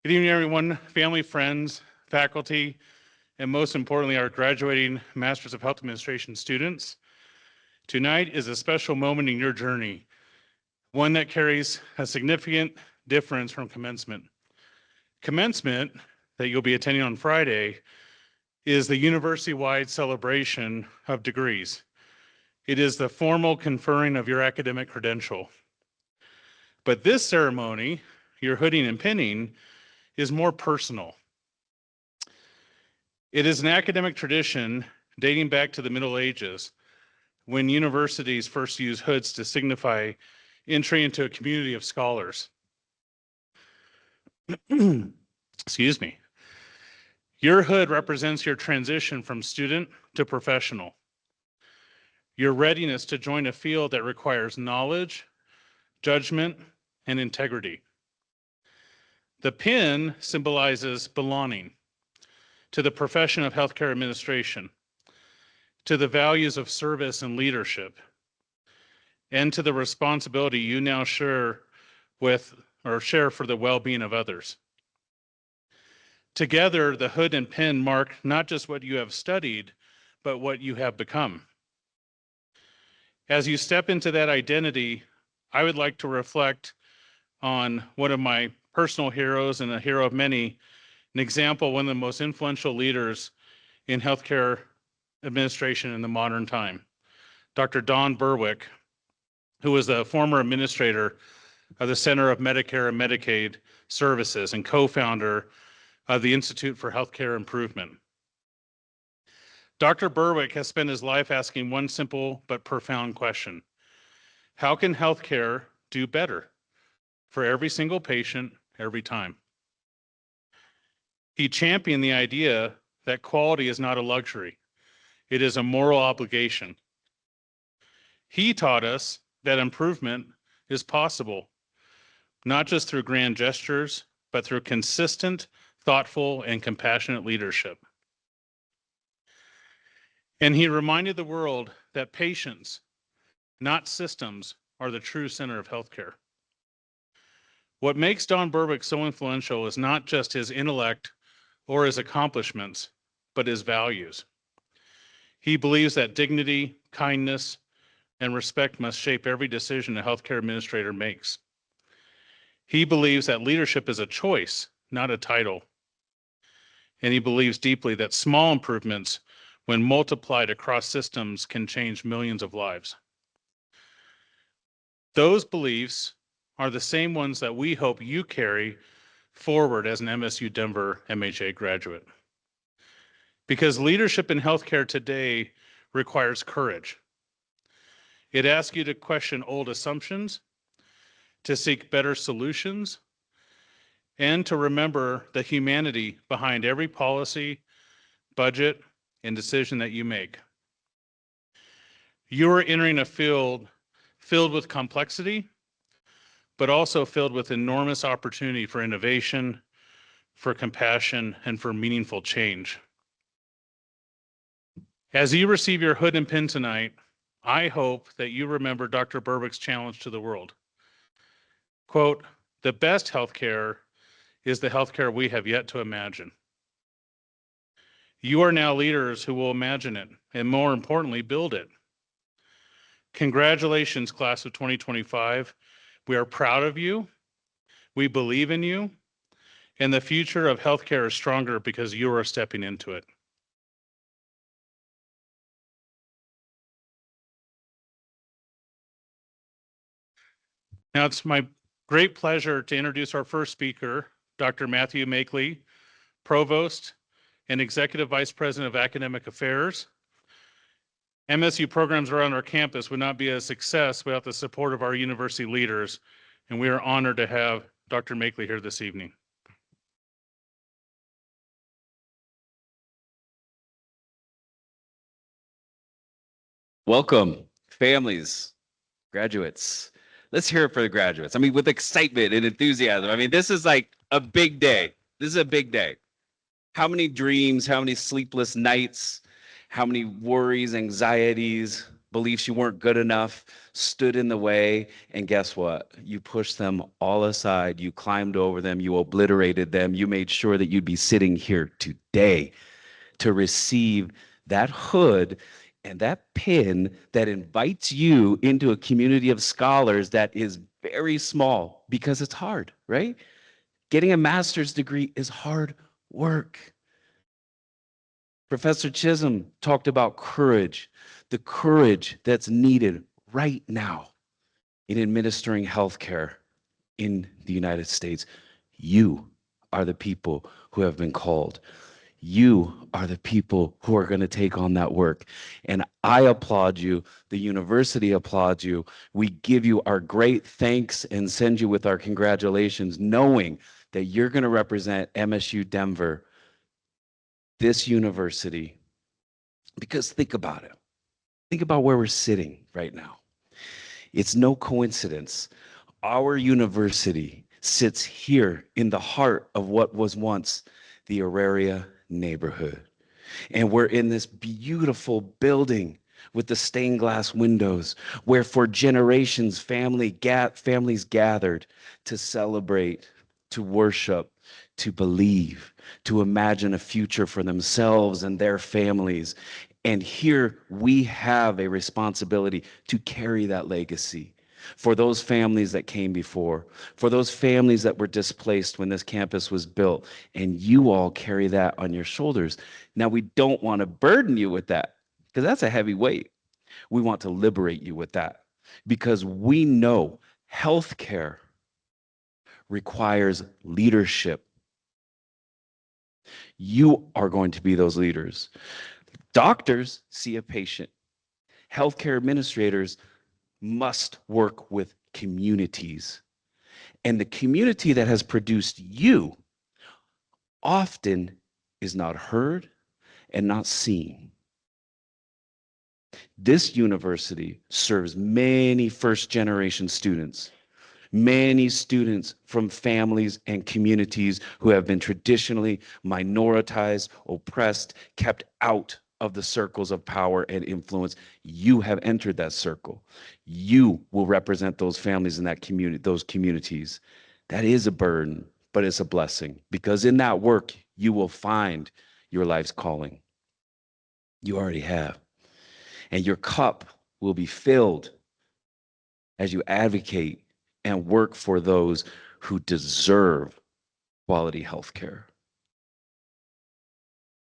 Good evening, everyone, family, friends, faculty, and most importantly, our graduating Masters of Health Administration students. Tonight is a special moment in your journey, one that carries a significant difference from commencement. Commencement, that you'll be attending on Friday, is the university-wide celebration of degrees. It is the formal conferring of your academic credential. But this ceremony, your hooding and pinning, is more personal. It is an academic tradition dating back to the Middle Ages, when universities first used hoods to signify entry into a community of scholars. Excuse me. Your hood represents your transition from student to professional, your readiness to join a field that requires knowledge, judgment, and integrity. The pin symbolizes belonging to the profession of healthcare administration, to the values of service and leadership, and to the responsibility you now share with or share for the well-being of others. Together, the hood and pin mark not just what you have studied, but what you have become. As you step into that identity, I would like to reflect on one of my personal heroes and a hero of many, an example, one of the most influential leaders in healthcare administration in the modern time, Dr. Don Berwick, who was the former administrator of the Center of Medicare and Medicaid Services and co-founder of the Institute for Healthcare Improvement. Dr. Berwick has spent his life asking one simple but profound question: how can healthcare do better for every single patient, every time? He championed the idea that quality is not a luxury, it is a moral obligation. He taught us that improvement is possible, not just through grand gestures, but through consistent, thoughtful, and compassionate leadership. And he reminded the world that patients, not systems, are the true center of healthcare. What makes Don Berwick so influential is not just his intellect or his accomplishments, but his values. He believes that dignity, kindness, and respect must shape every decision a healthcare administrator makes. He believes that leadership is a choice, not a title. And he believes deeply that small improvements, when multiplied across systems, can change millions of lives. Those beliefs are the same ones that we hope you carry forward as an MSU Denver MHA graduate. Because leadership in healthcare today requires courage. It asks you to question old assumptions, to seek better solutions, and to remember the humanity behind every policy, budget, and decision that you make. You are entering a field filled with complexity, but also filled with enormous opportunity for innovation, for compassion, and for meaningful change. As you receive your hood and pin tonight, I hope that you remember Dr. Berwick's challenge to the world. Quote, "The best healthcare is the healthcare we have yet to imagine." You are now leaders who will imagine it, and more importantly, build it. Congratulations, class of 2025. We are proud of you. We believe in you. And the future of healthcare is stronger because you are stepping into it. Now, it's my great pleasure to introduce our first speaker, Dr. Matthew Makeley, Provost and Executive Vice President of Academic Affairs. MSU programs around our campus would not be a success without the support of our university leaders, and we are honored to have Dr. Makeley here this evening. Welcome, families, graduates. Let's hear it for the graduates. I mean, with excitement and enthusiasm. I mean, this is like a big day. This is a big day. How many dreams, how many sleepless nights, how many worries, anxieties, beliefs you weren't good enough stood in the way. And guess what? You pushed them all aside. You climbed over them. You obliterated them. You made sure that you'd be sitting here today to receive that hood and that pin that invites you into a community of scholars that is very small because it's hard, right? Getting a master's degree is hard work. Professor Chisholm talked about courage, the courage that's needed right now in administering healthcare in the United States. You are the people who have been called. You are the people who are going to take on that work. And I applaud you. The university applauds you. We give you our great thanks and send you with our congratulations, knowing that you're going to represent MSU Denver, this university. Because think about it. Think about where we're sitting right now. It's no coincidence. Our university sits here in the heart of what was once the Auraria neighborhood. And we're in this beautiful building with the stained glass windows where for generations families gathered to celebrate, to worship, to believe, to imagine a future for themselves and their families. And here we have a responsibility to carry that legacy for those families that came before, for those families that were displaced when this campus was built. And you all carry that on your shoulders. Now, we don't want to burden you with that because that's a heavy weight. We want to liberate you with that because we know healthcare requires leadership. You are going to be those leaders. Doctors see a patient. Healthcare administrators must work with communities. And the community that has produced you often is not heard and not seen. This university serves many first-generation students, many students from families and communities who have been traditionally minoritized, oppressed, kept out of the circles of power and influence. You have entered that circle. You will represent those families in that community, those communities. That is a burden, but it's a blessing because in that work, you will find your life's calling. You already have. And your cup will be filled as you advocate and work for those who deserve quality health care.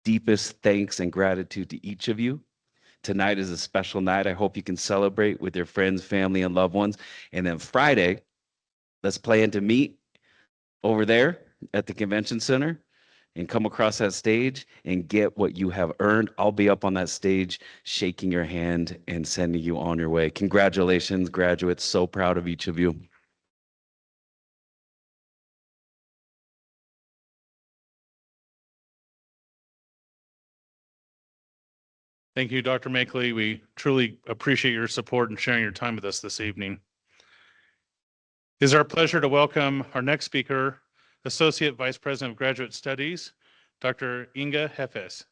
Deepest thanks and gratitude to each of you. Tonight is a special night. I hope you can celebrate with your friends, family, and loved ones. And then Friday, let's plan to meet over there at the convention center and come across that stage and get what you have earned. I'll be up on that stage shaking your hand and sending you on your way. Congratulations, graduates. So proud of each of you. Thank you, Dr. Makeley. We truly appreciate your support and sharing your time with us this evening. It is our pleasure to welcome our next speaker, Associate Vice President of Graduate Studies, Dr. Inga Hefes.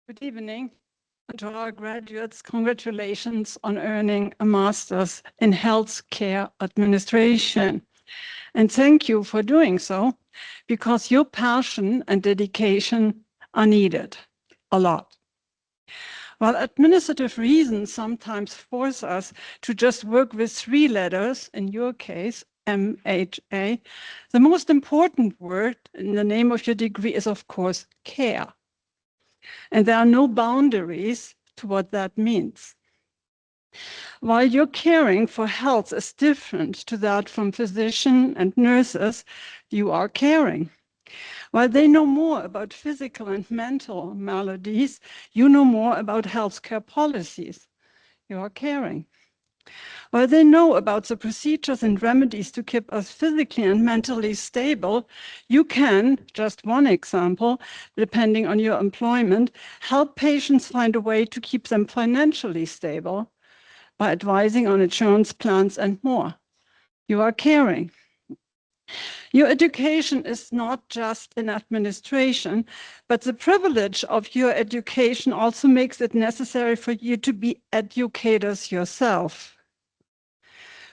Good evening. And to our graduates, congratulations on earning a master's in healthcare administration. And thank you for doing so, because your passion and dedication are needed a lot. While administrative reasons sometimes force us to just work with 3 letters, in your case, MHA, the most important word in the name of your degree is, of course, care. And there are no boundaries to what that means. While your caring for health is different to that from physicians and nurses, you are caring. While they know more about physical and mental maladies, you know more about healthcare policies. You are caring. While they know about the procedures and remedies to keep us physically and mentally stable, you can, just one example, depending on your employment, help patients find a way to keep them financially stable by advising on insurance plans and more. You are caring. Your education is not just in administration, but the privilege of your education also makes it necessary for you to be educators yourself.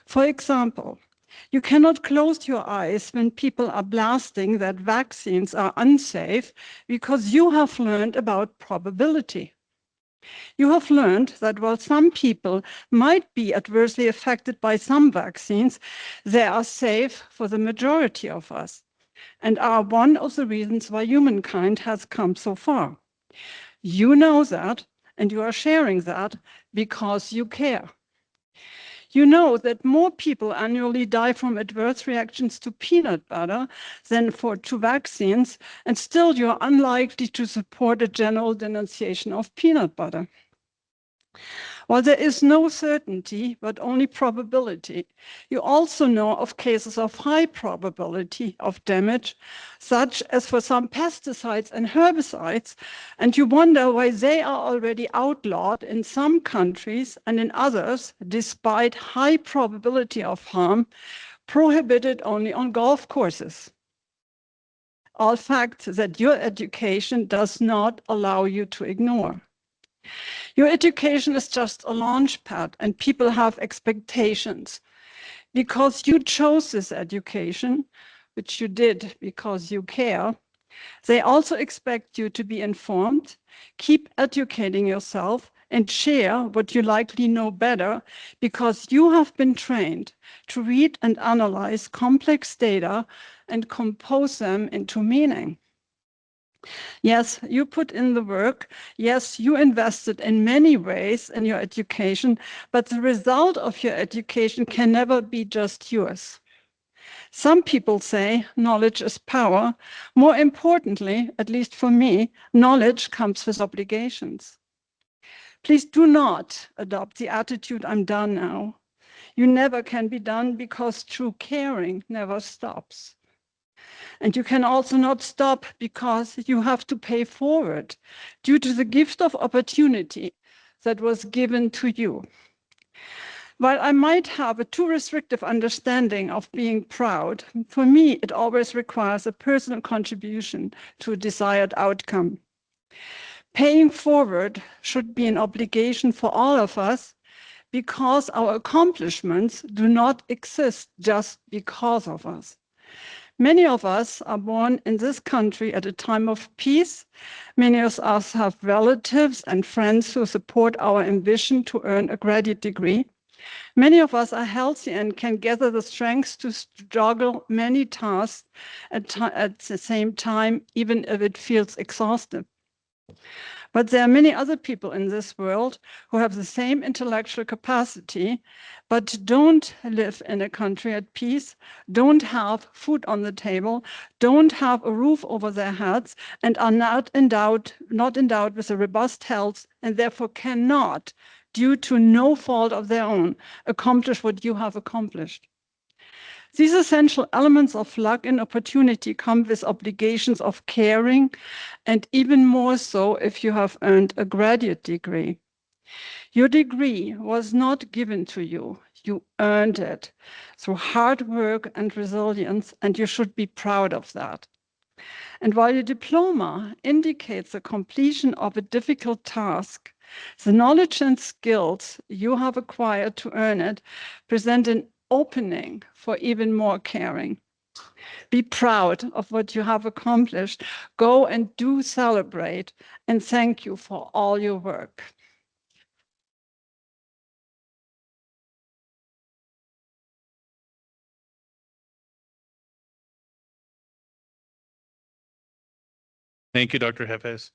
For example, you cannot close your eyes when people are blasting that vaccines are unsafe because you have learned about probability. You have learned that while some people might be adversely affected by some vaccines, they are safe for the majority of us and are one of the reasons why humankind has come so far. You know that, and you are sharing that because you care. You know that more people annually die from adverse reactions to peanut butter than to vaccines, and still you're unlikely to support a general denunciation of peanut butter. While there is no certainty, but only probability, you also know of cases of high probability of damage, such as for some pesticides and herbicides, and you wonder why they are already outlawed in some countries and in others, despite high probability of harm, prohibited only on golf courses. All facts that your education does not allow you to ignore. Your education is just a launch pad, and people have expectations. Because you chose this education, which you did because you care, they also expect you to be informed, keep educating yourself, and share what you likely know better because you have been trained to read and analyze complex data and compose them into meaning. Yes, you put in the work. Yes, you invested in many ways in your education, but the result of your education can never be just yours. Some people say knowledge is power. More importantly, at least for me, knowledge comes with obligations. Please do not adopt the attitude, I'm done now. You never can be done because true caring never stops. And you can also not stop because you have to pay forward due to the gift of opportunity that was given to you. While I might have a too restrictive understanding of being proud, for me, it always requires a personal contribution to a desired outcome. Paying forward should be an obligation for all of us because our accomplishments do not exist just because of us. Many of us are born in this country at a time of peace. Many of us have relatives and friends who support our ambition to earn a graduate degree. Many of us are healthy and can gather the strength to juggle many tasks at the same time, even if it feels exhausting. But there are many other people in this world who have the same intellectual capacity, but don't live in a country at peace, don't have food on the table, don't have a roof over their heads, and are not endowed with a robust health, and therefore cannot, due to no fault of their own, accomplish what you have accomplished. These essential elements of luck and opportunity come with obligations of caring, and even more so if you have earned a graduate degree. Your degree was not given to you. You earned it through hard work and resilience, and you should be proud of that. And while your diploma indicates the completion of a difficult task, the knowledge and skills you have acquired to earn it present an opening for even more caring. Be proud of what you have accomplished. Go and do celebrate, and thank you for all your work. Thank you, Dr. Jefes.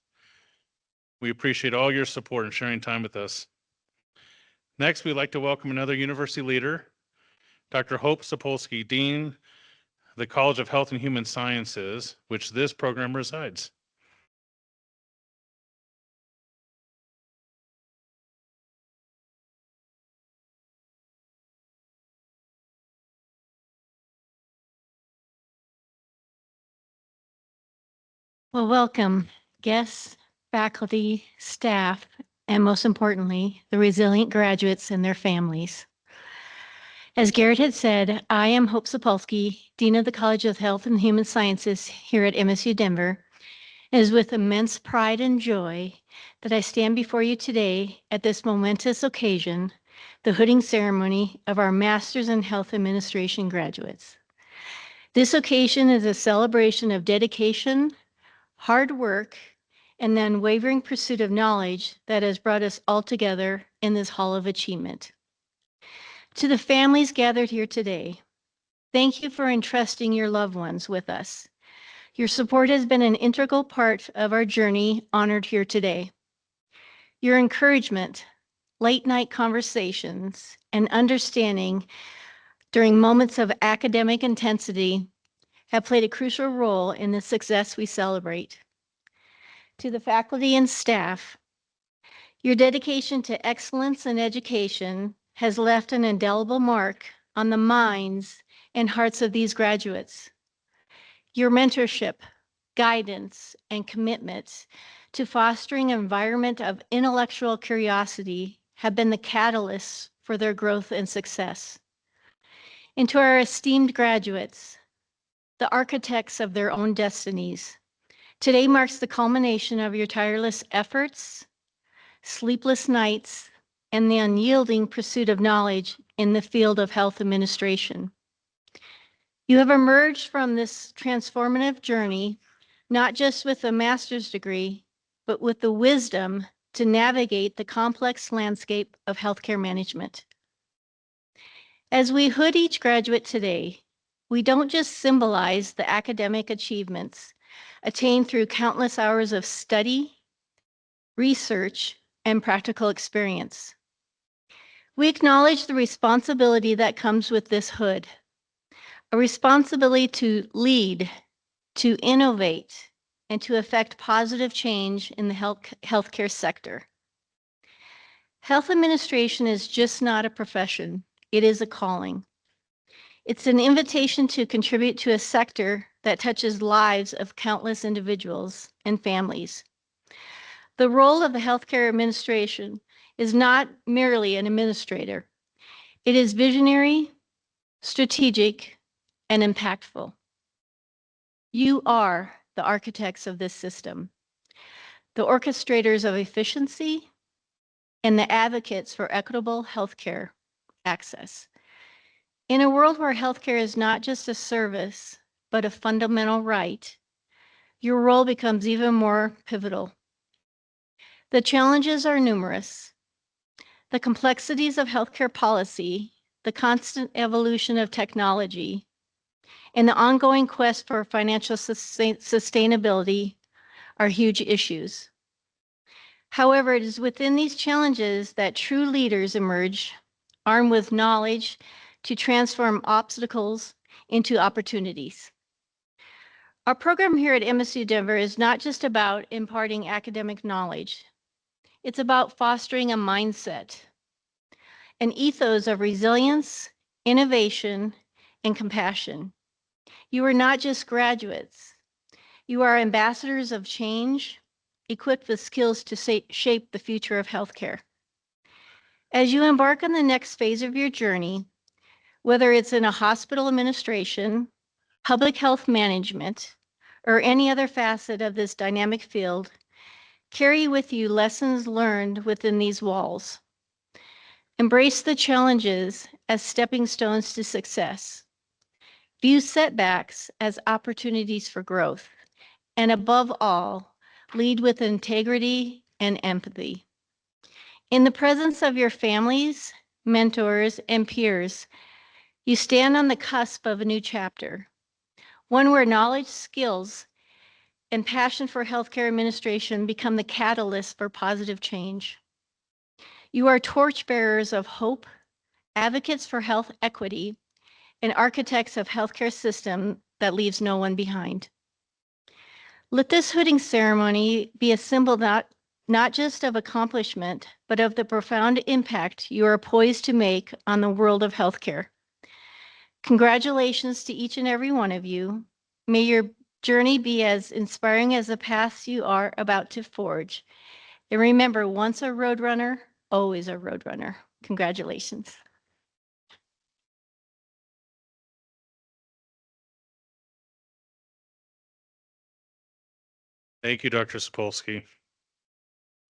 We appreciate all your support and sharing time with us. Next, we'd like to welcome another university leader, Dr. Hope Sapolsky, Dean, the College of Health and Human Sciences, which this program resides. Well, welcome, guests, faculty, staff, and most importantly, the resilient graduates and their families. As Garrett had said, I am Hope Sapolsky, Dean of the College of Health and Human Sciences here at MSU Denver. It is with immense pride and joy that I stand before you today at this momentous occasion, the hooding ceremony of our Masters in Health Administration graduates. This occasion is a celebration of dedication, hard work, and the unwavering pursuit of knowledge that has brought us all together in this Hall of Achievement. To the families gathered here today, thank you for entrusting your loved ones with us. Your support has been an integral part of our journey honored here today. Your encouragement, late night conversations, and understanding during moments of academic intensity have played a crucial role in the success we celebrate. To the faculty and staff, your dedication to excellence in education has left an indelible mark on the minds and hearts of these graduates. Your mentorship, guidance, and commitment to fostering an environment of intellectual curiosity have been the catalysts for their growth and success. And to our esteemed graduates, the architects of their own destinies, today marks the culmination of your tireless efforts, sleepless nights, and the unyielding pursuit of knowledge in the field of health administration. You have emerged from this transformative journey, not just with a master's degree, but with the wisdom to navigate the complex landscape of healthcare management. As we hood each graduate today, we don't just symbolize the academic achievements attained through countless hours of study, research, and practical experience. We acknowledge the responsibility that comes with this hood, a responsibility to lead, to innovate, and to effect positive change in the healthcare sector. Health administration is just not a profession, it is a calling. It's an invitation to contribute to a sector that touches lives of countless individuals and families. The role of the healthcare administration is not merely an administrator. It is visionary, strategic, and impactful. You are the architects of this system, the orchestrators of efficiency, and the advocates for equitable healthcare access. In a world where healthcare is not just a service, but a fundamental right, your role becomes even more pivotal. The challenges are numerous. The complexities of healthcare policy, the constant evolution of technology, and the ongoing quest for financial sustainability are huge issues. However, it is within these challenges that true leaders emerge, armed with knowledge to transform obstacles into opportunities. Our program here at MSU Denver is not just about imparting academic knowledge. It's about fostering a mindset, an ethos of resilience, innovation, and compassion. You are not just graduates. You are ambassadors of change, equipped with skills to shape the future of healthcare. As you embark on the next phase of your journey, whether it's in a hospital administration, public health management, or any other facet of this dynamic field, carry with you lessons learned within these walls. Embrace the challenges as stepping stones to success. View setbacks as opportunities for growth. And above all, lead with integrity and empathy. In the presence of your families, mentors, and peers, you stand on the cusp of a new chapter, one where knowledge, skills, and passion for healthcare administration become the catalyst for positive change. You are torchbearers of hope, advocates for health equity, and architects of healthcare system that leaves no one behind. Let this hooding ceremony be a symbol not just of accomplishment, but of the profound impact you are poised to make on the world of healthcare. Congratulations to each and every one of you. May your journey be as inspiring as the paths you are about to forge. And remember, once a roadrunner, always a roadrunner. Congratulations. Thank you, Dr. Sapolsky.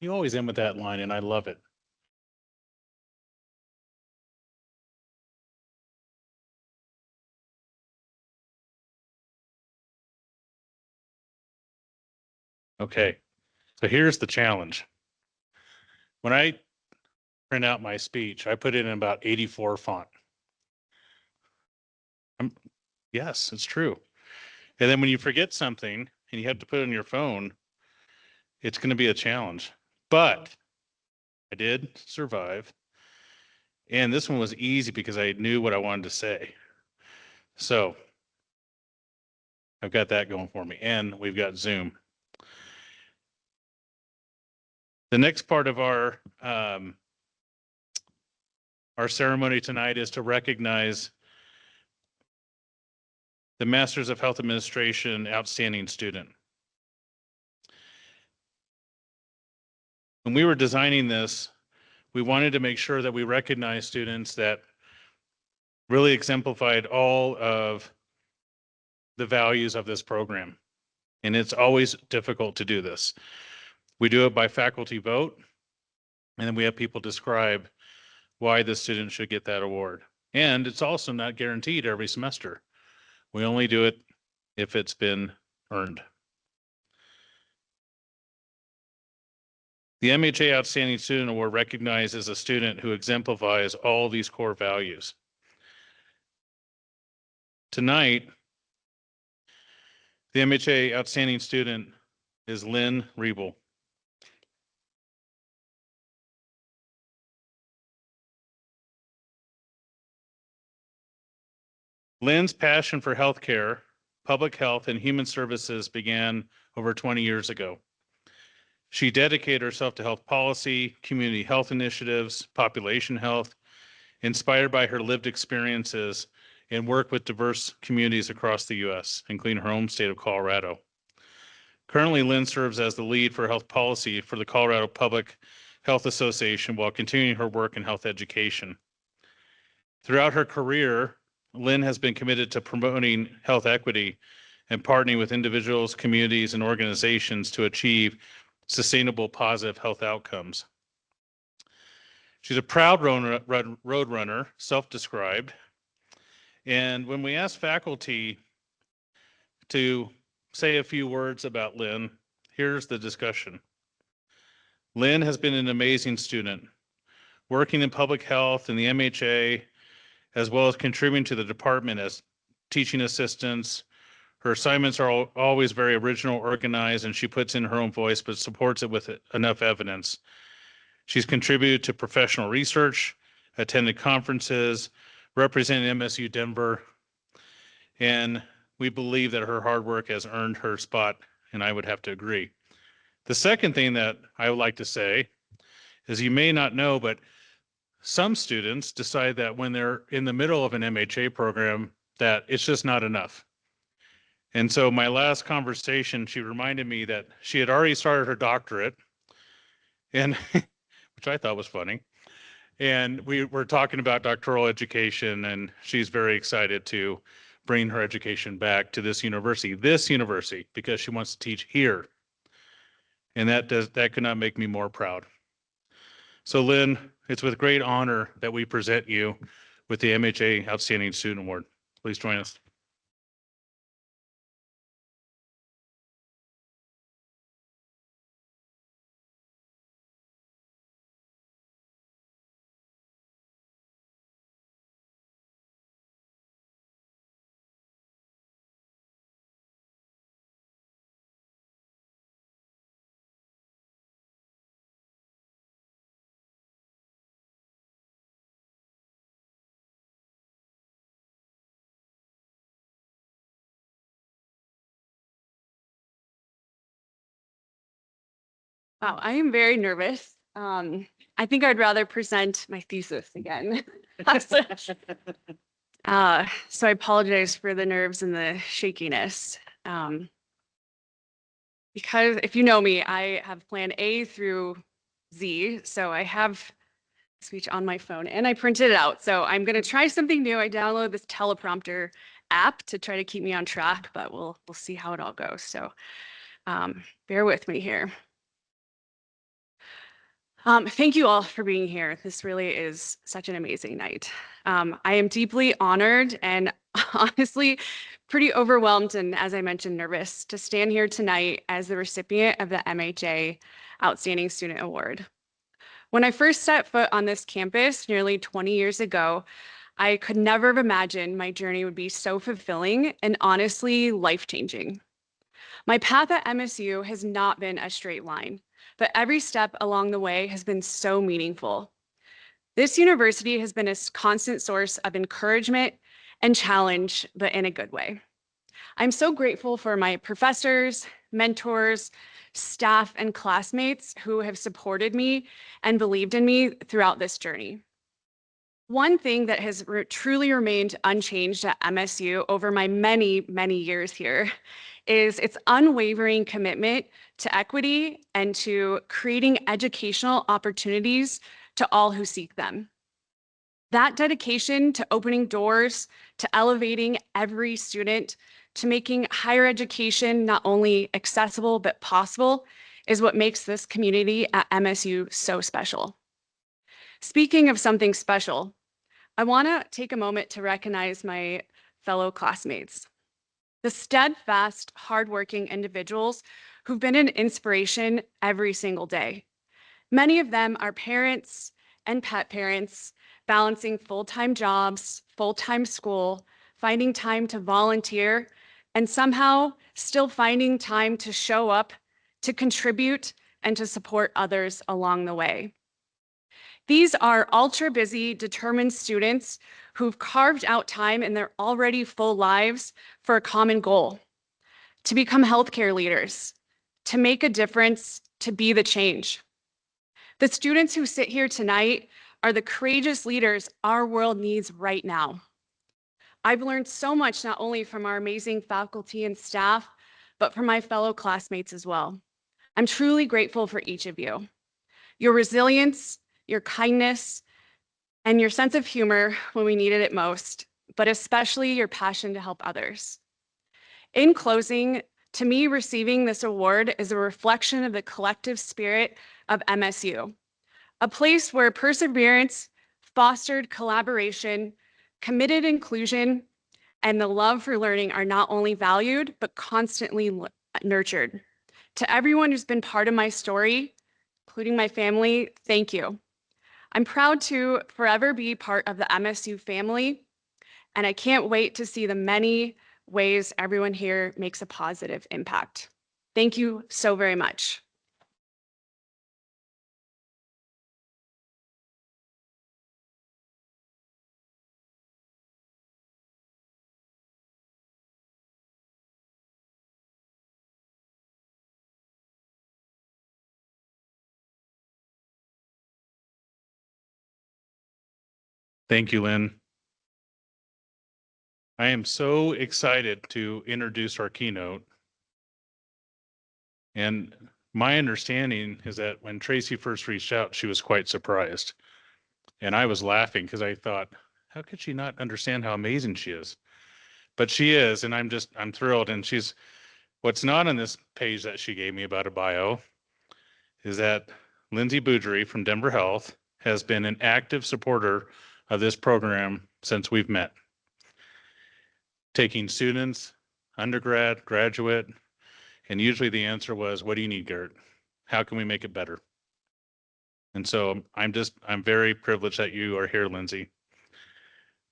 You always end with that line, and I love it. Okay, so here's the challenge. When I print out my speech, I put it in about 84 font. Yes, it's true. And then when you forget something and you have to put it on your phone, it's going to be a challenge. But I did survive. And this one was easy because I knew what I wanted to say. So I've got that going for me. And we've got Zoom. The next part of our ceremony tonight is to recognize the Masters of Health Administration outstanding student. When we were designing this, we wanted to make sure that we recognize students that really exemplified all of the values of this program. And it's always difficult to do this. We do it by faculty vote, and then we have people describe why the student should get that award. And it's also not guaranteed every semester. We only do it if it's been earned. The MHA Outstanding Student Award recognizes a student who exemplifies all these core values. Tonight, the MHA Outstanding Student is Lynn Riebel. Lynn's passion for healthcare, public health, and human services began over 20 years ago. She dedicated herself to health policy, community health initiatives, population health, inspired by her lived experiences and work with diverse communities across the U.S., including her home state of Colorado. Currently, Lynn serves as the lead for health policy for the Colorado Public Health Association while continuing her work in health education. Throughout her career, Lynn has been committed to promoting health equity and partnering with individuals, communities, and organizations to achieve sustainable, positive health outcomes. She's a proud road runner, self-described. And when we asked faculty to say a few words about Lynn, here's the discussion. Lynn has been an amazing student, working in public health and the MHA, as well as contributing to the department as teaching assistants. Her assignments are always very original, organized, and she puts in her own voice, but supports it with enough evidence. She's contributed to professional research, attended conferences, represented MSU Denver, and we believe that her hard work has earned her spot, and I would have to agree. The second thing that I would like to say is you may not know, but some students decide that when they're in the middle of an MHA program, that it's just not enough. And so my last conversation, she reminded me that she had already started her doctorate, and which I thought was funny. And we were talking about doctoral education, and she's very excited to bring her education back to this university, because she wants to teach here. And that could not make me more proud. So Lynn, it's with great honor that we present you with the MHA Outstanding Student Award. Please join us. Wow, I am very nervous. I think I'd rather present my thesis again. So I apologize for the nerves and the shakiness. because if you know me, I have plan A through Z. So I have speech on my phone and I printed it out. So I'm going to try something new. I downloaded this teleprompter app to try to keep me on track, but we'll see how it all goes. So bear with me here. Thank you all for being here. This really is such an amazing night. I am deeply honored and honestly pretty overwhelmed and, as I mentioned, nervous to stand here tonight as the recipient of the MHA Outstanding Student Award. When I first set foot on this campus nearly 20 years ago, I could never have imagined my journey would be so fulfilling and honestly life-changing. My path at MSU has not been a straight line, but every step along the way has been so meaningful. This university has been a constant source of encouragement and challenge, but in a good way. I'm so grateful for my professors, mentors, staff, and classmates who have supported me and believed in me throughout this journey. One thing that has truly remained unchanged at MSU over my many, many years here is its unwavering commitment to equity and to creating educational opportunities to all who seek them. That dedication to opening doors, to elevating every student, to making higher education not only accessible but possible is what makes this community at MSU so special. Speaking of something special, I want to take a moment to recognize my fellow classmates, the steadfast, hardworking individuals who've been an inspiration every single day. Many of them are parents and pet parents, balancing full-time jobs, full-time school, finding time to volunteer, and somehow still finding time to show up, to contribute, and to support others along the way. These are ultra busy, determined students who've carved out time in their already full lives for a common goal: to become healthcare leaders, to make a difference, to be the change. The students who sit here tonight are the courageous leaders our world needs right now. I've learned so much not only from our amazing faculty and staff, but from my fellow classmates as well. I'm truly grateful for each of you. Your resilience, your kindness, and your sense of humor when we needed it most, but especially your passion to help others. In closing, to me, receiving this award is a reflection of the collective spirit of MSU, a place where perseverance, fostered collaboration, committed inclusion, and the love for learning are not only valued, but constantly nurtured. To everyone who's been part of my story, including my family, thank you. I'm proud to forever be part of the MSU family, and I can't wait to see the many ways everyone here makes a positive impact. Thank you so very much. Thank you, Lynn. I am so excited to introduce our keynote. And my understanding is that when Tracy first reached out, she was quite surprised. And I was laughing because I thought, how could she not understand how amazing she is? But she is, and I'm thrilled. And what's not on this page that she gave me about a bio is that Lindsay Boudry from Denver Health has been an active supporter of this program since we've met, taking students, undergrad, graduate, and usually the answer was, what do you need, Garrett? How can we make it better? And so I'm very privileged that you are here, Lindsay.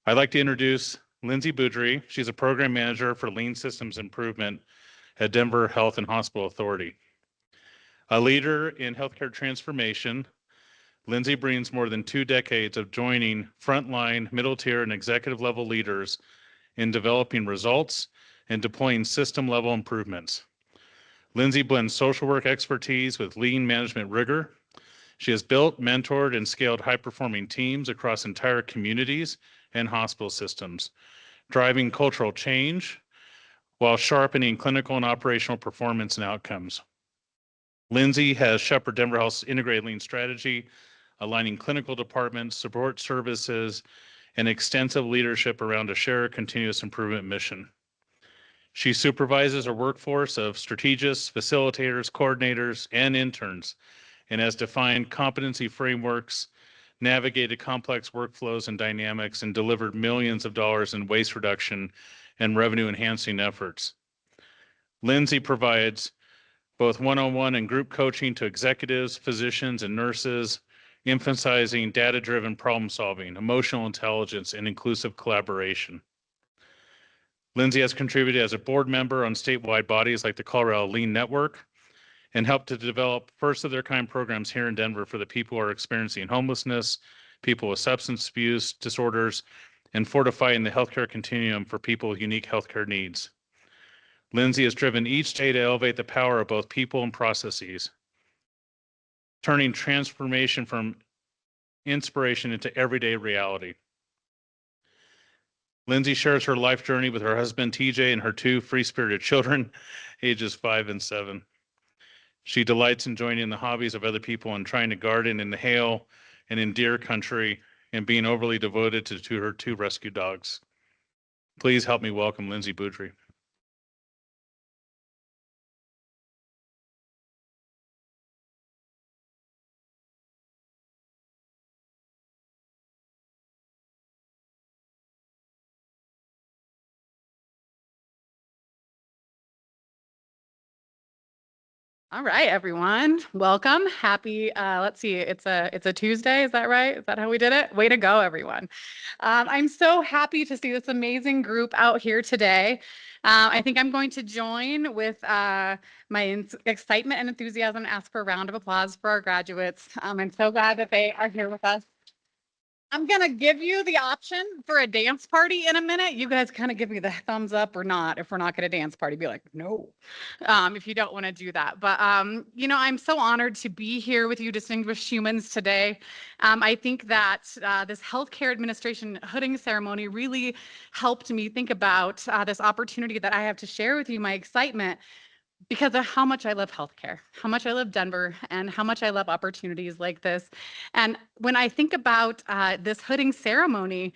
I'd like to introduce Lindsay Boudry. She's a program manager for Lean Systems Improvement at Denver Health and Hospital Authority. A leader in healthcare transformation, Lindsay brings more than 2 decades of joining frontline, middle tier, and executive level leaders in developing results and deploying system level improvements. Lindsay blends social work expertise with lean management rigor. She has built, mentored, and scaled high-performing teams across entire communities and hospital systems, driving cultural change while sharpening clinical and operational performance and outcomes. Lindsay has shepherded Denver Health's integrated lean strategy, aligning clinical departments, support services, and extensive leadership around a shared continuous improvement mission. She supervises a workforce of strategists, facilitators, coordinators, and interns, and has defined competency frameworks, navigated complex workflows and dynamics, and delivered millions of dollars in waste reduction and revenue enhancing efforts. Lindsay provides both one-on-one and group coaching to executives, physicians, and nurses, emphasizing data-driven problem solving, emotional intelligence, and inclusive collaboration. Lindsay has contributed as a board member on statewide bodies like the Colorado Lean Network and helped to develop first-of-their-kind programs here in Denver for the people who are experiencing homelessness, people with substance abuse disorders, and fortifying the healthcare continuum for people with unique healthcare needs. Lindsay has driven each day to elevate the power of both people and processes, turning transformation from inspiration into everyday reality. Lindsay shares her life journey with her husband, TJ, and her two free-spirited children, ages 5 and 7. She delights in joining the hobbies of other people and trying to garden in the hail and in deer country and being overly devoted to her 2 rescue dogs. Please help me welcome Lindsay Boudry. All right, everyone, welcome. Happy, let's see, it's a Tuesday, is that right? Is that how we did it? Way to go, everyone. I'm so happy to see this amazing group out here today. I think I'm going to join with my excitement and enthusiasm and ask for a round of applause for our graduates. I'm so glad that they are here with us. I'm gonna give you the option for a dance party in a minute. You guys kind of give me the thumbs up or not. If we're not gonna dance party, be like, no, if you don't want to do that. But you know, I'm so honored to be here with you distinguished humans today. I think that this healthcare administration hooding ceremony really helped me think about this opportunity that I have to share with you my excitement because of how much I love healthcare, how much I love Denver, and how much I love opportunities like this. And when I think about this hooding ceremony,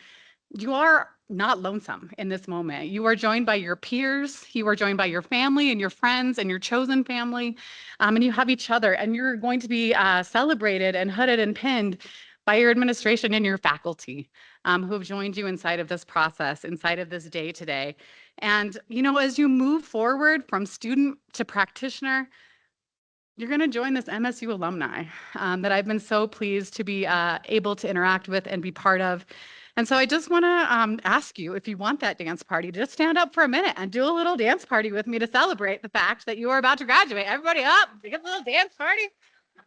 you are not lonesome in this moment. You are joined by your peers, you are joined by your family and your friends and your chosen family, and you have each other, and you're going to be celebrated and hooded and pinned by your administration and your faculty who have joined you inside of this process, inside of this day today. And, you know, as you move forward from student to practitioner, you're going to join this MSU alumni that I've been so pleased to be able to interact with and be part of. And so I just want to ask you, if you want that dance party, just stand up for a minute and do a little dance party with me to celebrate the fact that you are about to graduate. Everybody up, get a little dance party.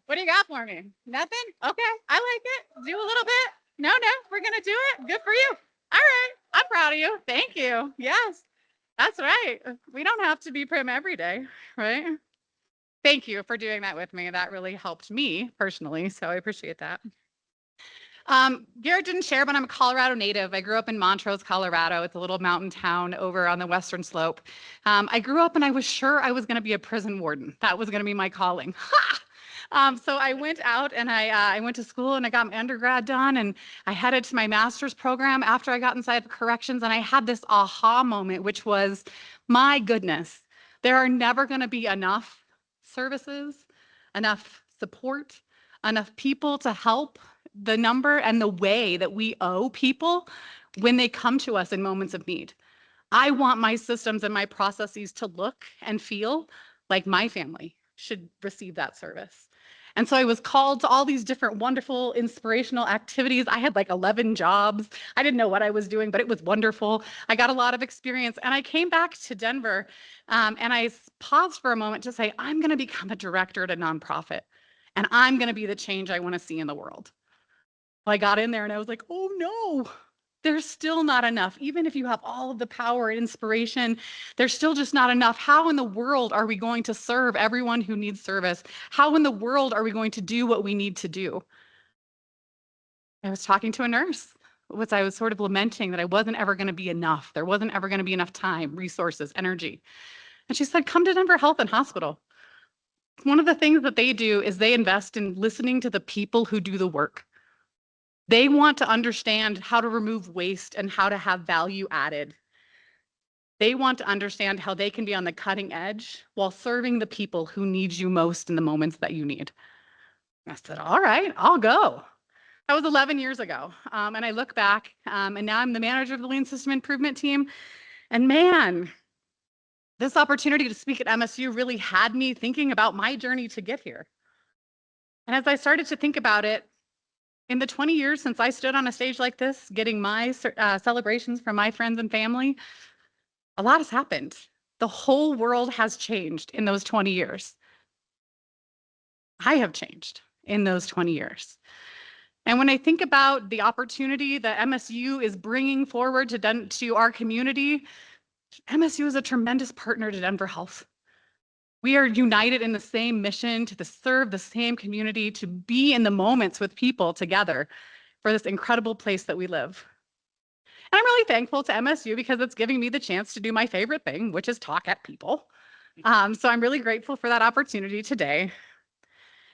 What do you got for me? Nothing? Okay, I like it. Do a little bit. No, we're going to do it. Good for you. All right, I'm proud of you. Thank you. Yes. That's right. We don't have to be prim every day, right? Thank you for doing that with me. That really helped me personally, so I appreciate that. Garrett didn't share, but I'm a Colorado native. I grew up in Montrose, Colorado. It's a little mountain town over on the western slope. I grew up and I was sure I was going to be a prison warden. That was going to be my calling. So I went out and I went to school and I got my undergrad done and I headed to my master's program after I got inside of corrections, and I had this aha moment, which was, my goodness, there are never going to be enough services, enough support, enough people to help the number and the way that we owe people when they come to us in moments of need. I want my systems and my processes to look and feel like my family should receive that service. And so I was called to all these different wonderful, inspirational activities. I had like 11 jobs. I didn't know what I was doing, but it was wonderful. I got a lot of experience. And I came back to Denver and I paused for a moment to say, I'm going to become a director at a nonprofit and I'm going to be the change I want to see in the world. Well, I got in there and I was like, oh no, there's still not enough. Even if you have all of the power and inspiration, there's still just not enough. How in the world are we going to serve everyone who needs service? How in the world are we going to do what we need to do? I was talking to a nurse. I was sort of lamenting that I wasn't ever going to be enough. There wasn't ever going to be enough time, resources, energy. And she said, come to Denver Health and Hospital. one of the things that they do is they invest in listening to the people who do the work. They want to understand how to remove waste and how to have value added. They want to understand how they can be on the cutting edge while serving the people who need you most in the moments that you need. I said, all right, I'll go. That was 11 years ago. And I look back, and now I'm the manager of the Lean System Improvement Team. And man, this opportunity to speak at MSU really had me thinking about my journey to get here. And as I started to think about it, in the 20 years since I stood on a stage like this, getting my celebrations from my friends and family, a lot has happened. The whole world has changed in those 20 years. I have changed in those 20 years. And when I think about the opportunity that MSU is bringing forward to our community, MSU is a tremendous partner to Denver Health. We are united in the same mission to serve the same community, to be in the moments with people together for this incredible place that we live. And I'm really thankful to MSU because it's giving me the chance to do my favorite thing, which is talk at people. So I'm really grateful for that opportunity today.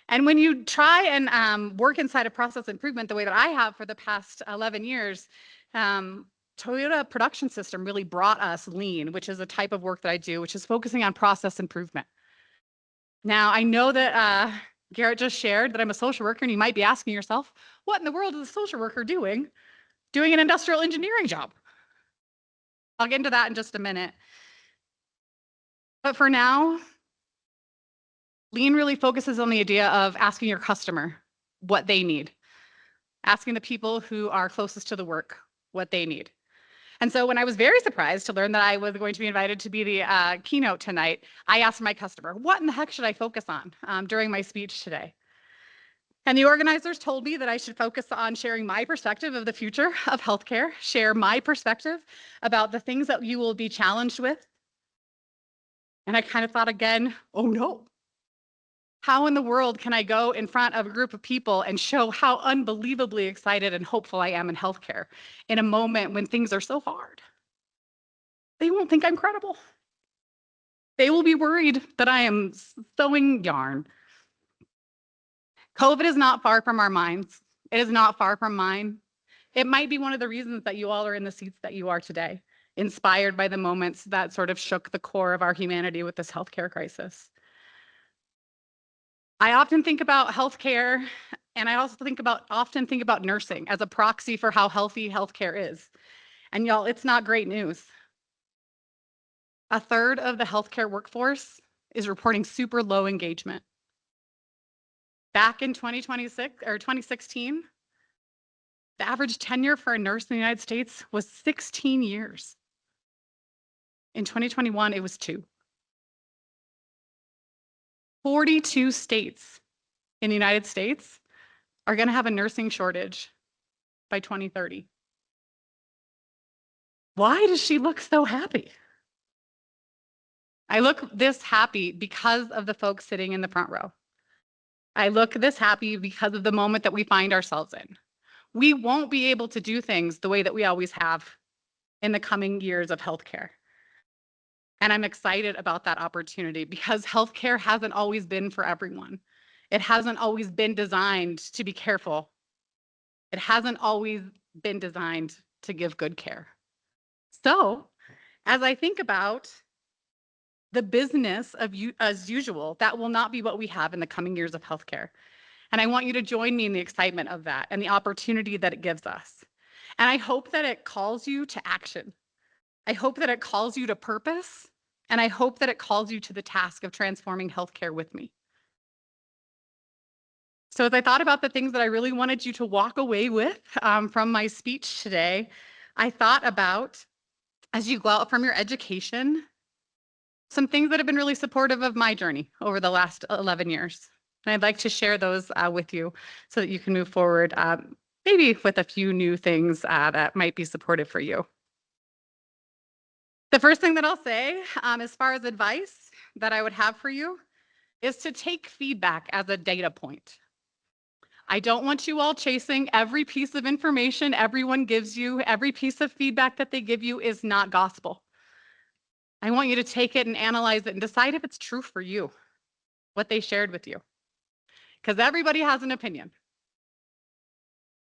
And when you try and work inside of process improvement the way that I have for the past 11 years, Toyota Production System really brought us lean, which is a type of work that I do, which is focusing on process improvement. Now, I know that Garrett just shared that I'm a social worker, and you might be asking yourself, what in the world is a social worker doing an industrial engineering job? I'll get into that in just a minute. But for now, Lean really focuses on the idea of asking your customer what they need, asking the people who are closest to the work what they need. And so when I was very surprised to learn that I was going to be invited to be the keynote tonight, I asked my customer, what in the heck should I focus on during my speech today? And the organizers told me that I should focus on sharing my perspective of the future of healthcare, share my perspective about the things that you will be challenged with. And I kind of thought again, oh no. How in the world can I go in front of a group of people and show how unbelievably excited and hopeful I am in healthcare in a moment when things are so hard? They won't think I'm credible. They will be worried that I am sewing yarn. COVID is not far from our minds. It is not far from mine. It might be one of the reasons that you all are in the seats that you are today, inspired by the moments that sort of shook the core of our humanity with this healthcare crisis. I often think about healthcare, and I also often think about nursing as a proxy for how healthy healthcare is. And y'all, it's not great news. A third of the healthcare workforce is reporting super low engagement. Back in 2016, the average tenure for a nurse in the United States was 16 years. In 2021, it was 2. 42 states in the United States are going to have a nursing shortage by 2030. Why does she look so happy? I look this happy because of the folks sitting in the front row. I look this happy because of the moment that we find ourselves in. We won't be able to do things the way that we always have in the coming years of healthcare. And I'm excited about that opportunity because healthcare hasn't always been for everyone. It hasn't always been designed to be careful. It hasn't always been designed to give good care. So, as I think about the business of as usual, that will not be what we have in the coming years of healthcare. And I want you to join me in the excitement of that and the opportunity that it gives us. And I hope that it calls you to action. I hope that it calls you to purpose, and I hope that it calls you to the task of transforming healthcare with me. So as I thought about the things that I really wanted you to walk away with from my speech today, I thought about, as you go out from your education, some things that have been really supportive of my journey over the last 11 years. And I'd like to share those with you so that you can move forward, maybe with a few new things that might be supportive for you. The first thing that I'll say, as far as advice that I would have for you, is to take feedback as a data point. I don't want you all chasing every piece of information everyone gives you. Every piece of feedback that they give you is not gospel. I want you to take it and analyze it and decide if it's true for you. what they shared with you. Because everybody has an opinion.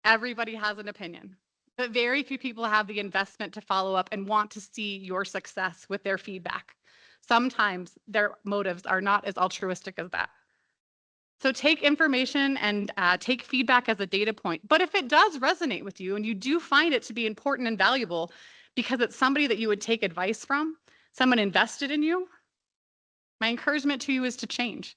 Everybody has an opinion. But very few people have the investment to follow up and want to see your success with their feedback. Sometimes their motives are not as altruistic as that. So take information and take feedback as a data point. But if it does resonate with you and you do find it to be important and valuable because it's somebody that you would take advice from, someone invested in you, my encouragement to you is to change.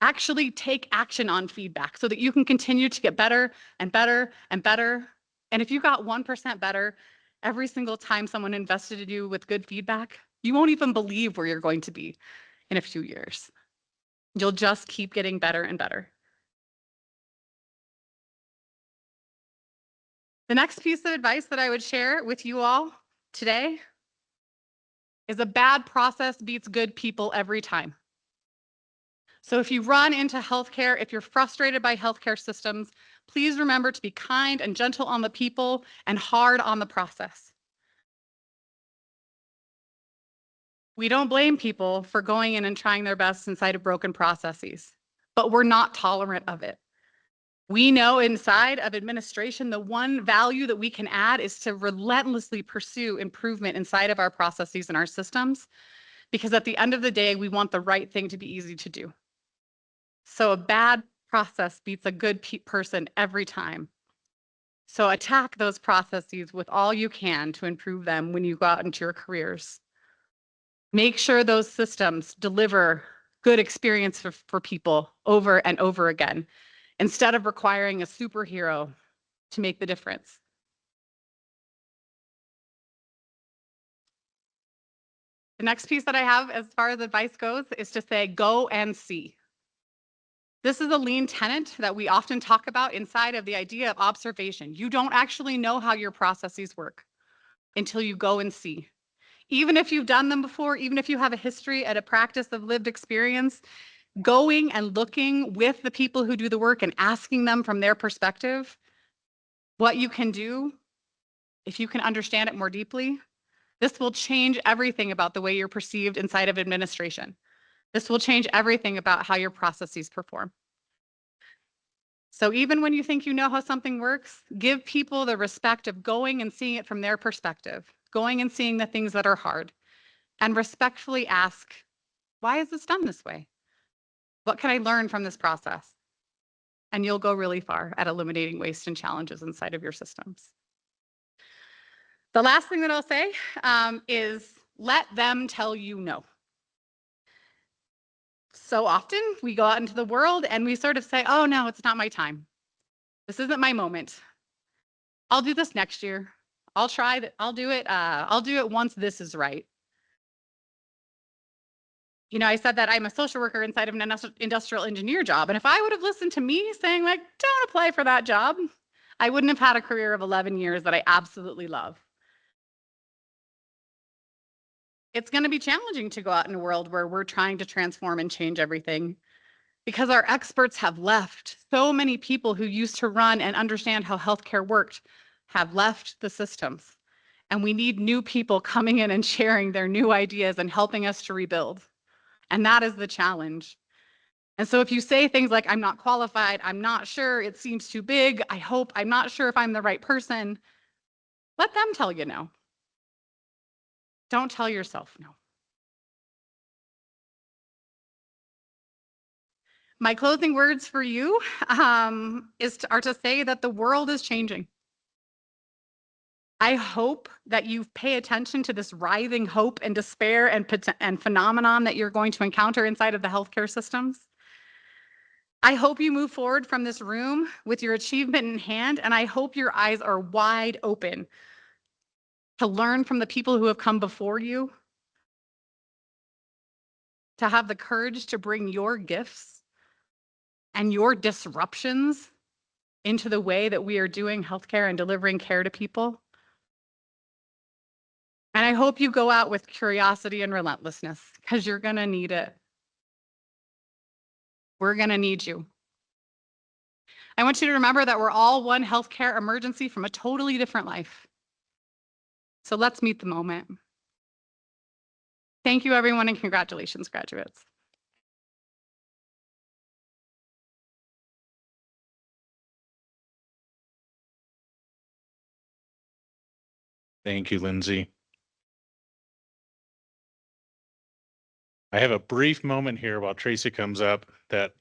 Actually take action on feedback so that you can continue to get better and better and better. And if you got 1% better every single time someone invested in you with good feedback, you won't even believe where you're going to be in a few years. You'll just keep getting better and better. The next piece of advice that I would share with you all today is a bad process beats good people every time. So if you run into healthcare, if you're frustrated by healthcare systems, please remember to be kind and gentle on the people and hard on the process. We don't blame people for going in and trying their best inside of broken processes, but we're not tolerant of it. We know inside of administration, the one value that we can add is to relentlessly pursue improvement inside of our processes and our systems, because at the end of the day, we want the right thing to be easy to do. So a bad process beats a good person every time. So attack those processes with all you can to improve them when you go out into your careers. Make sure those systems deliver good experience for people over and over again, instead of requiring a superhero to make the difference. The next piece that I have as far as advice goes is to say, go and see. This is a lean tenet that we often talk about inside of the idea of observation. You don't actually know how your processes work until you go and see. Even if you've done them before, even if you have a history and a practice of lived experience, going and looking with the people who do the work and asking them from their perspective what you can do, if you can understand it more deeply, this will change everything about the way you're perceived inside of administration. This will change everything about how your processes perform. So even when you think you know how something works, give people the respect of going and seeing it from their perspective, going and seeing the things that are hard, and respectfully ask, why is this done this way? What can I learn from this process? And you'll go really far at eliminating waste and challenges inside of your systems. The last thing that I'll say is let them tell you no. So often we go out into the world and we sort of say, oh no, it's not my time. This isn't my moment. I'll do this next year. I'll try that. I'll do it once this is right. You know, I said that I'm a social worker inside of an industrial engineer job. And if I would have listened to me saying like, don't apply for that job, I wouldn't have had a career of 11 years that I absolutely love. It's going to be challenging to go out in a world where we're trying to transform and change everything because our experts have left. So many people who used to run and understand how healthcare worked have left the systems. And we need new people coming in and sharing their new ideas and helping us to rebuild. And that is the challenge. And so if you say things like, I'm not qualified, I'm not sure, it seems too big, I hope, I'm not sure if I'm the right person, let them tell you no. Don't tell yourself no. My closing words for you are to say that the world is changing. I hope that you pay attention to this writhing hope and despair and phenomenon that you're going to encounter inside of the healthcare systems. I hope you move forward from this room with your achievement in hand, and I hope your eyes are wide open to learn from the people who have come before you, to have the courage to bring your gifts and your disruptions into the way that we are doing healthcare and delivering care to people. And I hope you go out with curiosity and relentlessness, because you're going to need it. We're going to need you. I want you to remember that we're all one healthcare emergency from a totally different life. So let's meet the moment. Thank you, everyone, and congratulations, graduates. Thank you, Lindsay. I have a brief moment here while Tracy comes up that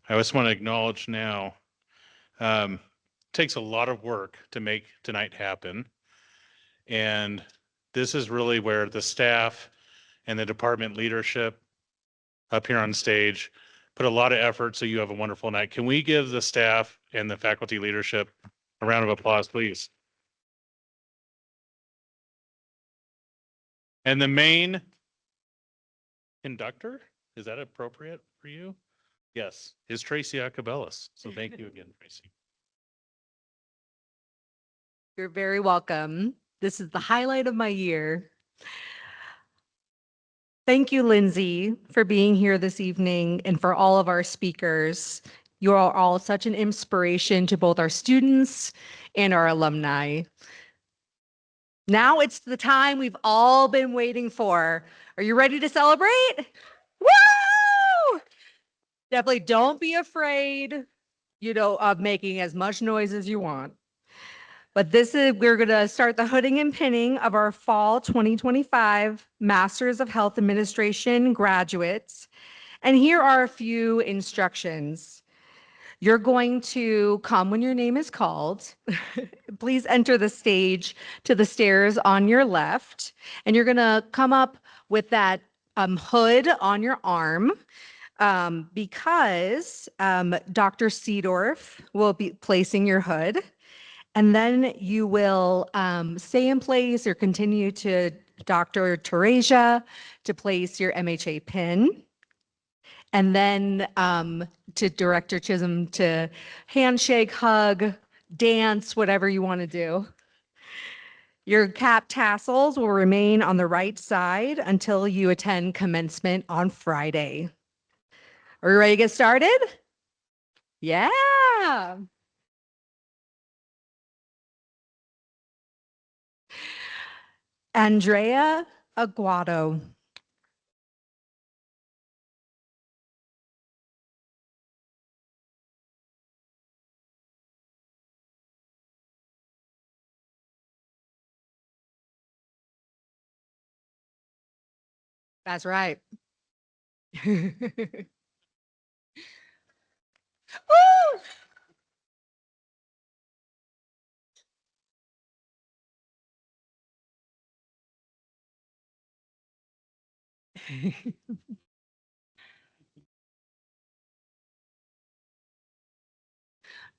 I just want to acknowledge now. Takes a lot of work to make tonight happen. And this is really where the staff and the department leadership up here on stage put a lot of effort so you have a wonderful night. Can we give the staff and the faculty leadership a round of applause, please? And the main conductor, is that appropriate for you? Yes, is Tracy Acabellis. So thank you again, Tracy. You're very welcome. This is the highlight of my year. Thank you, Lindsay, for being here this evening and for all of our speakers. You are all such an inspiration to both our students and our alumni. Now it's the time we've all been waiting for. Are you ready to celebrate? Woo! Definitely don't be afraid, of making as much noise as you want. But we're going to start the hooding and pinning of our fall 2025 Masters of Health Administration graduates. And here are a few instructions. You're going to come when your name is called. Please enter the stage to the stairs on your left. And you're going to come up with that hood on your arm. Because Dr. Seedorf will be placing your hood. And then you will stay in place or continue to Dr. Teresia to place your MHA pin. And then to Director Chisholm to handshake, hug, dance, whatever you want to do. Your cap tassels will remain on the right side until you attend commencement on Friday. Are you ready to get started? Yeah. Andrea Aguado. That's right. Woo!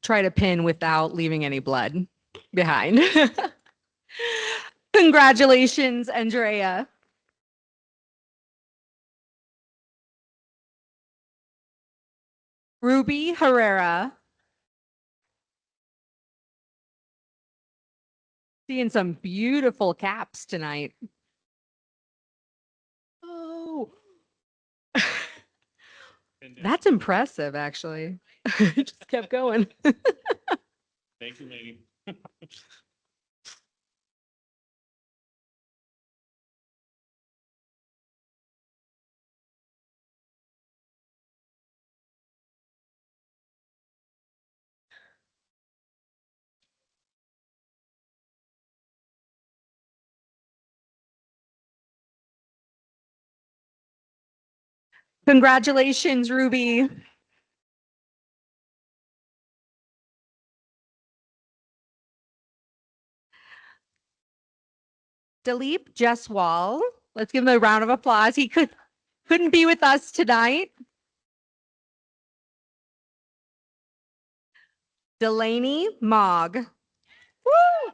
Try to pin without leaving any blood behind. Congratulations, Andrea. Ruby Herrera. Seeing some beautiful caps tonight. Oh, that's impressive, actually. Just kept going. Thank you, lady. Congratulations, Ruby. Dilip Jeswal. Let's give him a round of applause. He couldn't be with us tonight. Delaney Mogg. Woo!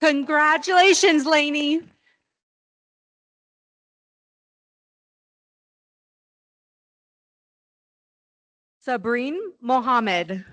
Congratulations, Lainey. Sabreen Mohammed.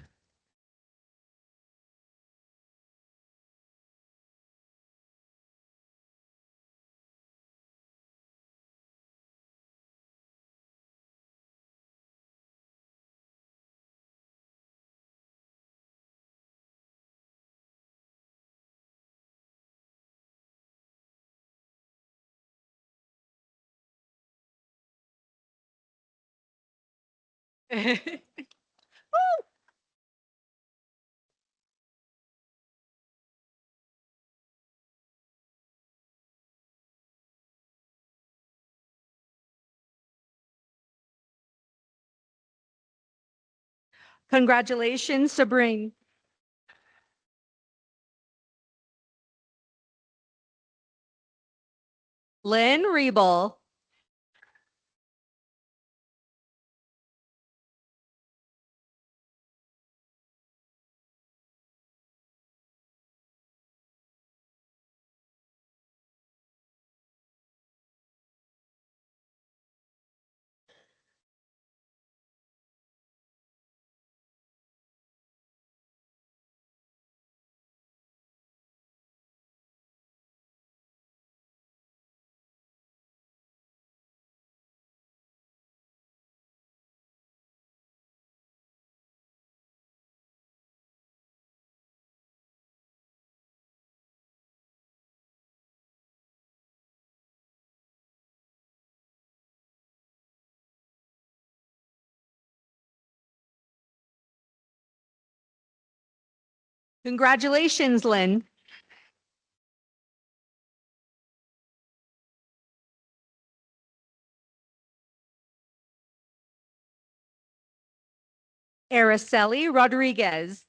Congratulations, Sabreen. Lynn Rebel. Congratulations, Lynn. Araceli Rodriguez.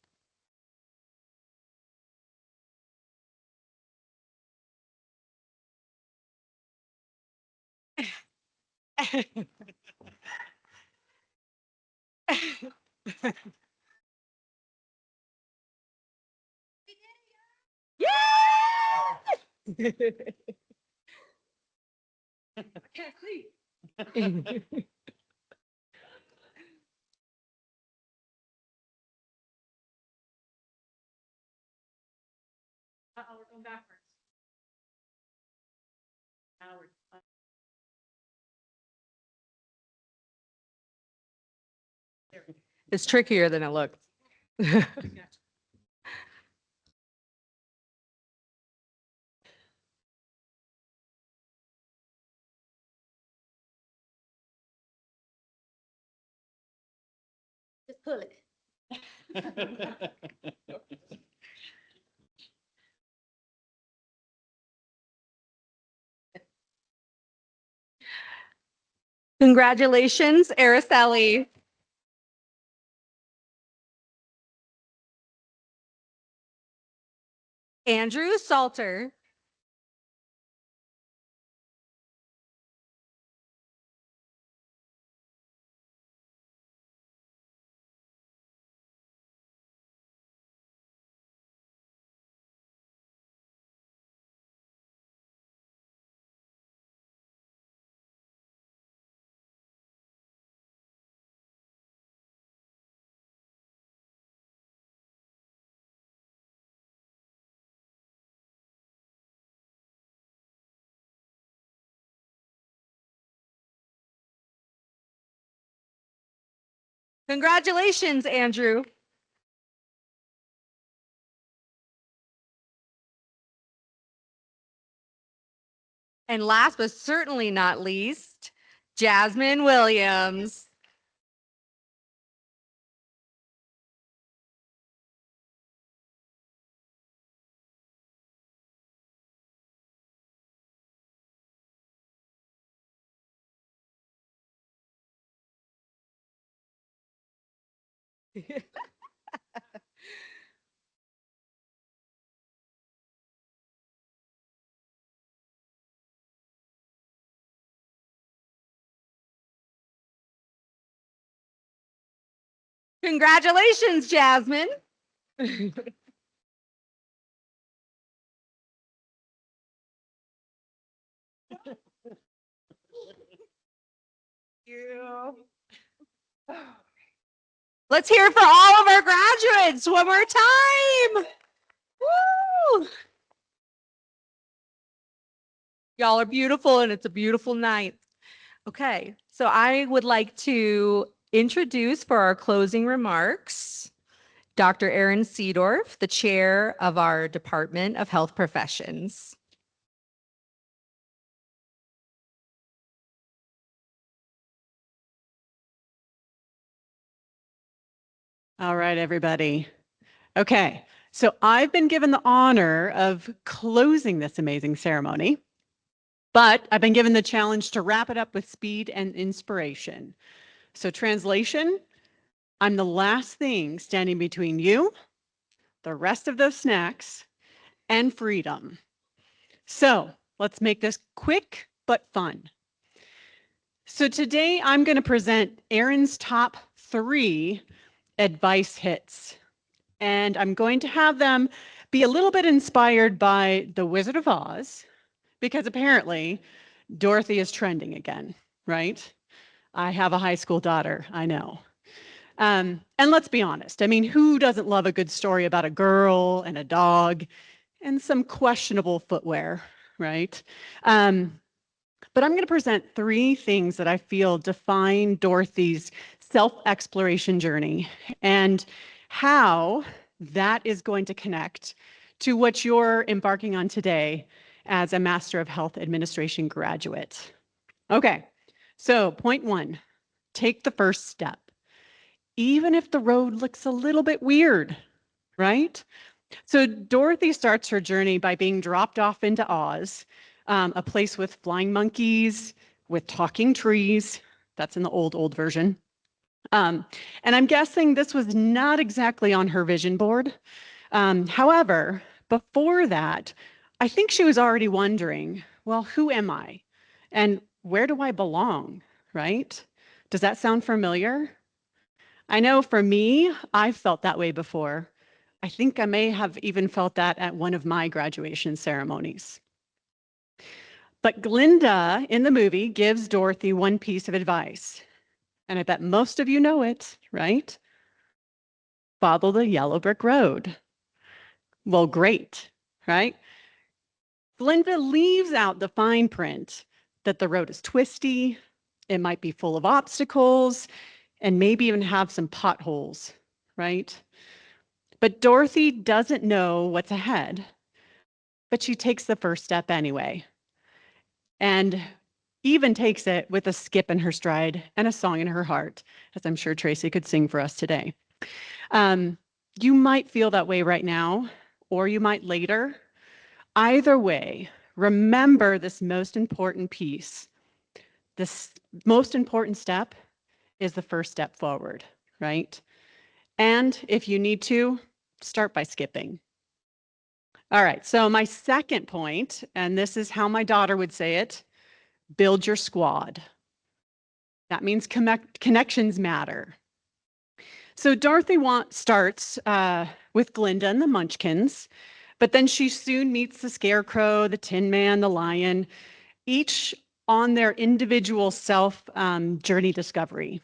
Uh-oh, we're going backwards. It's trickier than it looks. Just pull it. Congratulations, Araceli. Andrew Salter. Congratulations, Andrew. And last but certainly not least, Jasmine Williams. Congratulations, Jasmine. You. Let's hear it for all of our graduates one more time. Woo! Y'all are beautiful and it's a beautiful night. Okay, so I would like to introduce for our closing remarks, Dr. Erin Seedorf, the chair of our Department of Health Professions. All right, everybody. Okay, so I've been given the honor of closing this amazing ceremony, but I've been given the challenge to wrap it up with speed and inspiration. So translation, I'm the last thing standing between you, the rest of those snacks, and freedom. So let's make this quick but fun. So today I'm going to present Erin's top 3 advice hits. And I'm going to have them be a little bit inspired by The Wizard of Oz, because apparently Dorothy is trending again, right? I have a high school daughter, I know. And let's be honest, I mean, who doesn't love a good story about a girl and a dog and some questionable footwear, right? But I'm going to present 3 things that I feel define Dorothy's self-exploration journey and how that is going to connect to what you're embarking on today as a Master of Health Administration graduate. Okay, so point 1, take the first step. Even if the road looks a little bit weird, right? So Dorothy starts her journey by being dropped off into Oz, a place with flying monkeys, with talking trees. That's in the old version. And I'm guessing this was not exactly on her vision board. However, before that, I think she was already wondering, well, who am I? And where do I belong, right? Does that sound familiar? I know for me, I've felt that way before. I think I may have even felt that at one of my graduation ceremonies. But Glinda in the movie gives Dorothy one piece of advice. And I bet most of you know it, right? Follow the yellow brick road. Well, great, right? Glinda leaves out the fine print that the road is twisty, it might be full of obstacles, and maybe even have some potholes, right? But Dorothy doesn't know what's ahead, but she takes the first step anyway. And even takes it with a skip in her stride and a song in her heart, as I'm sure Tracy could sing for us today. You might feel that way right now, or you might later. Either way, remember this most important piece. This most important step is the first step forward, right? And if you need to, start by skipping. All right, so my second point, and this is how my daughter would say it, build your squad. That means connections matter. So Dorothy starts with Glinda and the Munchkins, but then she soon meets the Scarecrow, the Tin Man, the Lion, each on their individual self journey discovery.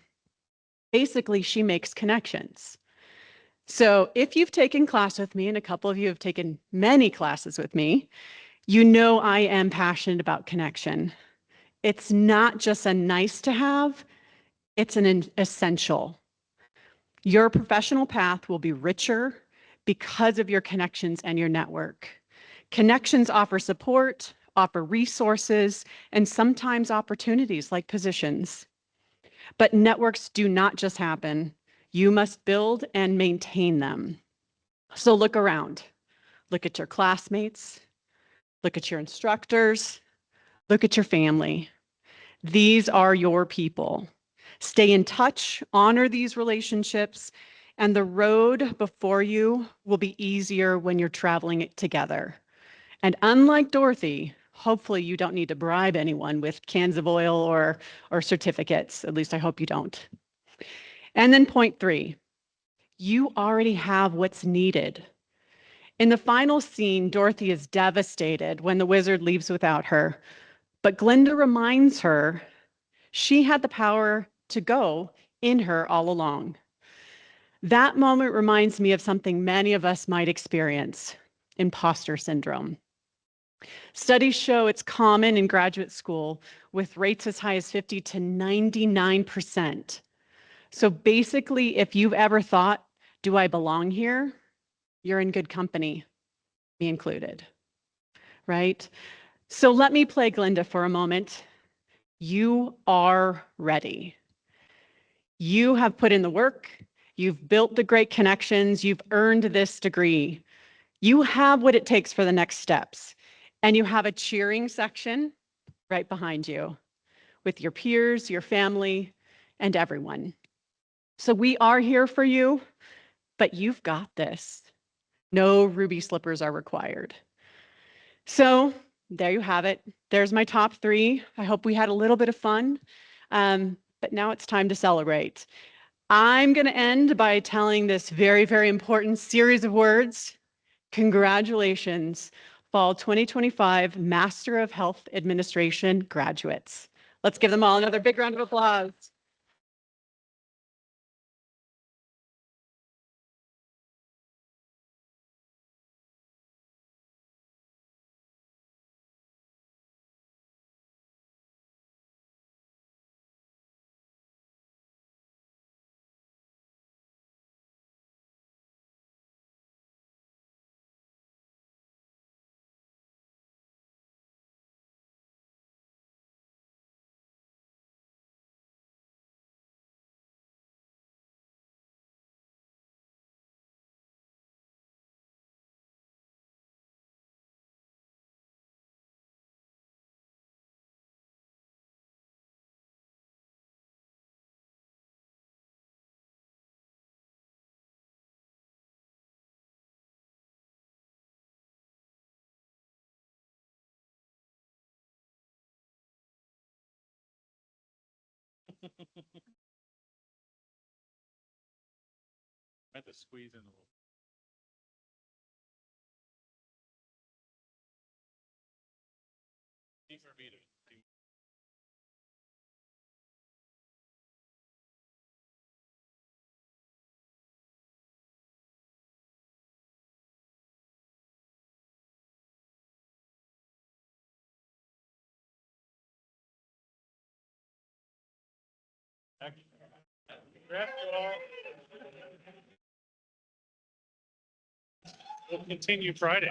Basically, she makes connections. So if you've taken class with me, and a couple of you have taken many classes with me, you know I am passionate about connection. It's not just a nice to have, it's an essential. Your professional path will be richer because of your connections and your network. Connections offer support, offer resources, and sometimes opportunities like positions. But networks do not just happen. You must build and maintain them. So look around. Look at your classmates. Look at your instructors. Look at your family. These are your people. Stay in touch, honor these relationships, and the road before you will be easier when you're traveling it together. And unlike Dorothy, hopefully you don't need to bribe anyone with cans of oil or certificates. At least I hope you don't. And then point 3, you already have what's needed. In the final scene, Dorothy is devastated when the wizard leaves without her. But Glinda reminds her she had the power to go in her all along. That moment reminds me of something many of us might experience: imposter syndrome. Studies show it's common in graduate school with rates as high as 50 to 99%. So basically, if you've ever thought, do I belong here? You're in good company, me included, right? So let me play Glinda for a moment. You are ready. You have put in the work. You've built the great connections. You've earned this degree. You have what it takes for the next steps. And you have a cheering section right behind you with your peers, your family, and everyone. So we are here for you, but you've got this. No ruby slippers are required. So there you have it. There's my top 3. I hope we had a little bit of fun, but now it's time to celebrate. I'm going to end by telling this very, very important series of words. Congratulations, Fall 2025 Master of Health Administration graduates. Let's give them all another big round of applause. I had to squeeze in a little. Deeper beat it. Congrats to all. We'll continue Friday.